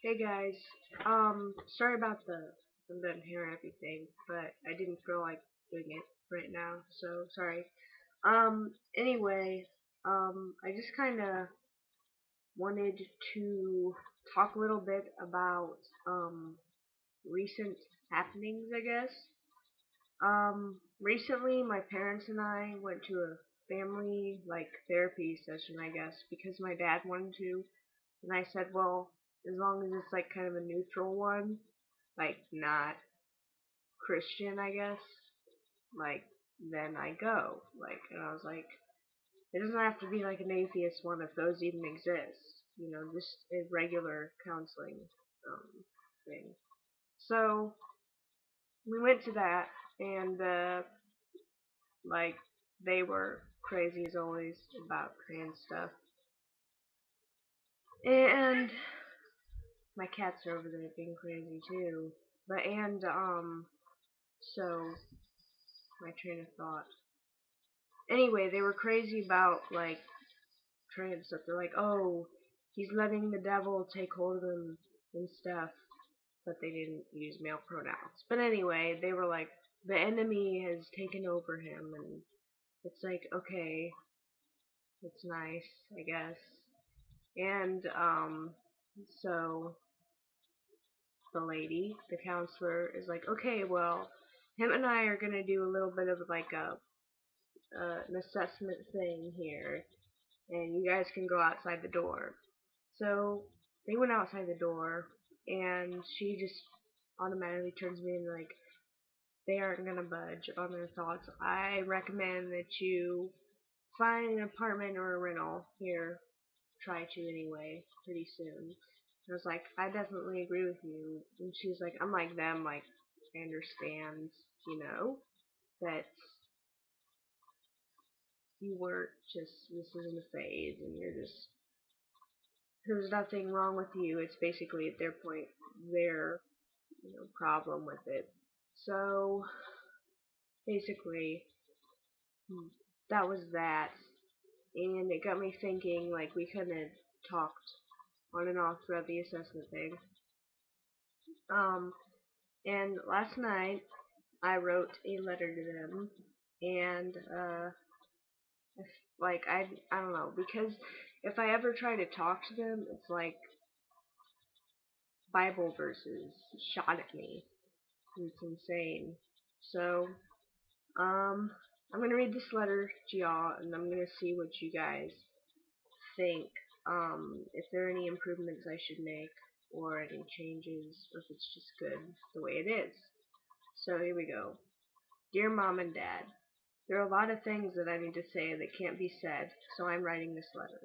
Hey guys, sorry about the done hair and everything, but I didn't feel like doing it right now, so sorry. Anyway, I just kind of wanted to talk a little bit about, recent happenings, I guess. Recently my parents and I went to a family, like, therapy session, I guess, because my dad wanted to, and I said, well, as long as it's like kind of a neutral one, like not Christian, I guess, like then I go. Like, and I was like, it doesn't have to be like an atheist one if those even exist. Just a regular counseling thing. So we went to that, and like they were crazy as always about trans stuff. And my cats are over there being crazy too. But and so my train of thought. Anyway, they were crazy about like trans stuff. They're like, oh, he's letting the devil take hold of him and stuff. But they didn't use male pronouns. But anyway, they were like, the enemy has taken over him, and it's like, okay, it's nice, I guess. And so the lady, the counselor, is like, okay, well, him and I are gonna do a little bit of like an assessment thing here, and you guys can go outside the door. So they went outside the door, and she just automatically turns me and like, they aren't gonna budge on their thoughts. I recommend that you find an apartment or a rental here. Try to anyway, pretty soon. I was like, I definitely agree with you. And she's like, I'm like them, like, I understand, that you weren't just, this isn't a phase, and you're just, there's nothing wrong with you. It's basically at their point, their, problem with it. So, basically, that was that. And it got me thinking, like, we kind of talked on and off throughout the assessment thing. Um, and last night, I wrote a letter to them, and, like, I don't know, because if I ever try to talk to them, it's like Bible verses shot at me. It's insane. So, I'm gonna read this letter to y'all, and I'm gonna see what you guys think, if there are any improvements I should make, or any changes, or if it's just good the way it is. So here we go. Dear Mom and Dad, there are a lot of things that I need to say that can't be said, so I'm writing this letter.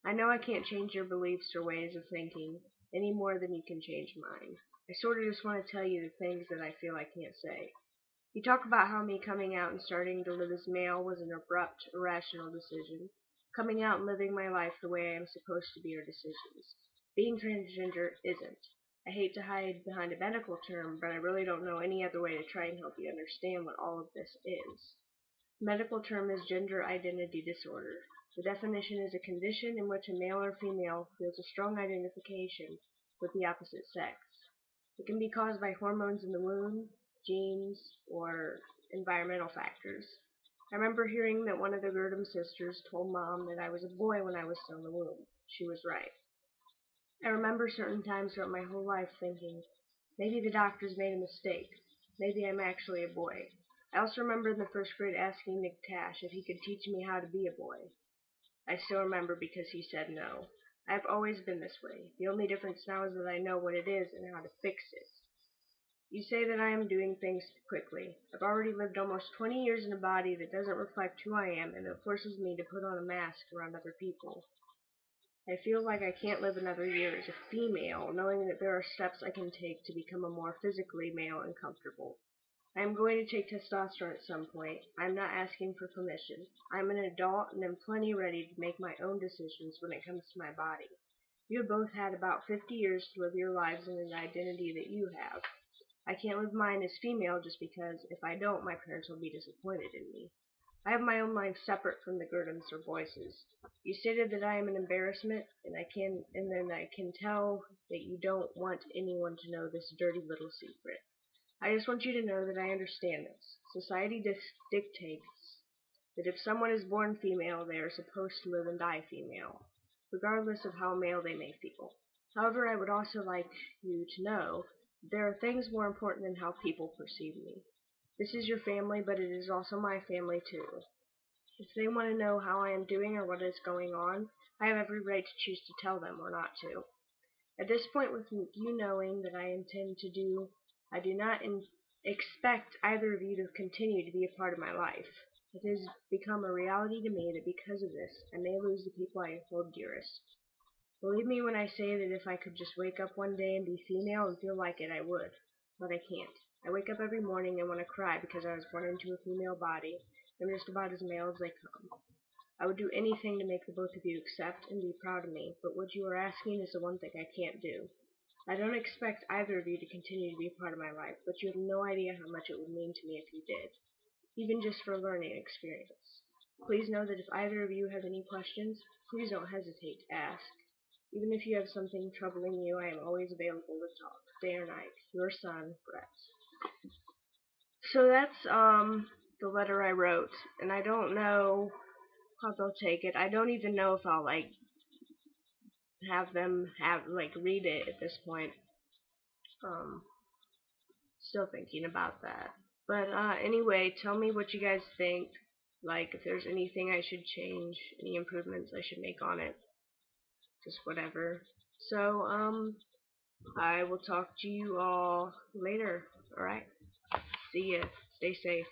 I know I can't change your beliefs or ways of thinking any more than you can change mine. I sort of just want to tell you the things that I feel I can't say. You talk about how me coming out and starting to live as male was an abrupt, irrational decision. Coming out and living my life the way I am supposed to be are decisions. Being transgender isn't. I hate to hide behind a medical term, but I really don't know any other way to try and help you understand what all of this is. The medical term is gender identity disorder. The definition is a condition in which a male or female feels a strong identification with the opposite sex. It can be caused by hormones in the womb, genes, or environmental factors. I remember hearing that one of the Girdham sisters told Mom that I was a boy when I was still in the womb. She was right. I remember certain times throughout my whole life thinking, maybe the doctors made a mistake. Maybe I'm actually a boy. I also remember in the first grade asking Nick Tash if he could teach me how to be a boy. I still remember because he said no. I've always been this way. The only difference now is that I know what it is and how to fix it. You say that I am doing things quickly. I've already lived almost 20 years in a body that doesn't reflect who I am, and it forces me to put on a mask around other people. I feel like I can't live another year as a female, knowing that there are steps I can take to become a more physically male and comfortable. I am going to take testosterone at some point. I am not asking for permission. I am an adult and am plenty ready to make my own decisions when it comes to my body. You have both had about 50 years to live your lives in an identity that you have. I can't live mine as female just because if I don't, my parents will be disappointed in me. I have my own life separate from the Gurdons or Boyces. You stated that I am an embarrassment, and then I can tell that you don't want anyone to know this dirty little secret. I just want you to know that I understand this. Society dictates that if someone is born female, they are supposed to live and die female, regardless of how male they may feel. However, I would also like you to know that there are things more important than how people perceive me. This is your family, but it is also my family too. If they want to know how I am doing or what is going on, I have every right to choose to tell them or not to. At this point, with you knowing that I intend to do, I do not expect either of you to continue to be a part of my life. It has become a reality to me that because of this, I may lose the people I hold dearest. Believe me when I say that if I could just wake up one day and be female and feel like it, I would. But I can't. I wake up every morning and want to cry because I was born into a female body. I'm just about as male as they come. I would do anything to make the both of you accept and be proud of me, but what you are asking is the one thing I can't do. I don't expect either of you to continue to be a part of my life, but you have no idea how much it would mean to me if you did, even just for a learning experience. Please know that if either of you have any questions, please don't hesitate to ask. Even if you have something troubling you, I am always available to talk, day or night. Your son, Brett. So that's the letter I wrote, and I don't know how they'll take it. I don't even know if I'll have them read it at this point. Still thinking about that. But anyway, tell me what you guys think. Like if there's anything I should change, any improvements I should make on it. Just whatever. So I will talk to you all later. Alright? See ya. Stay safe.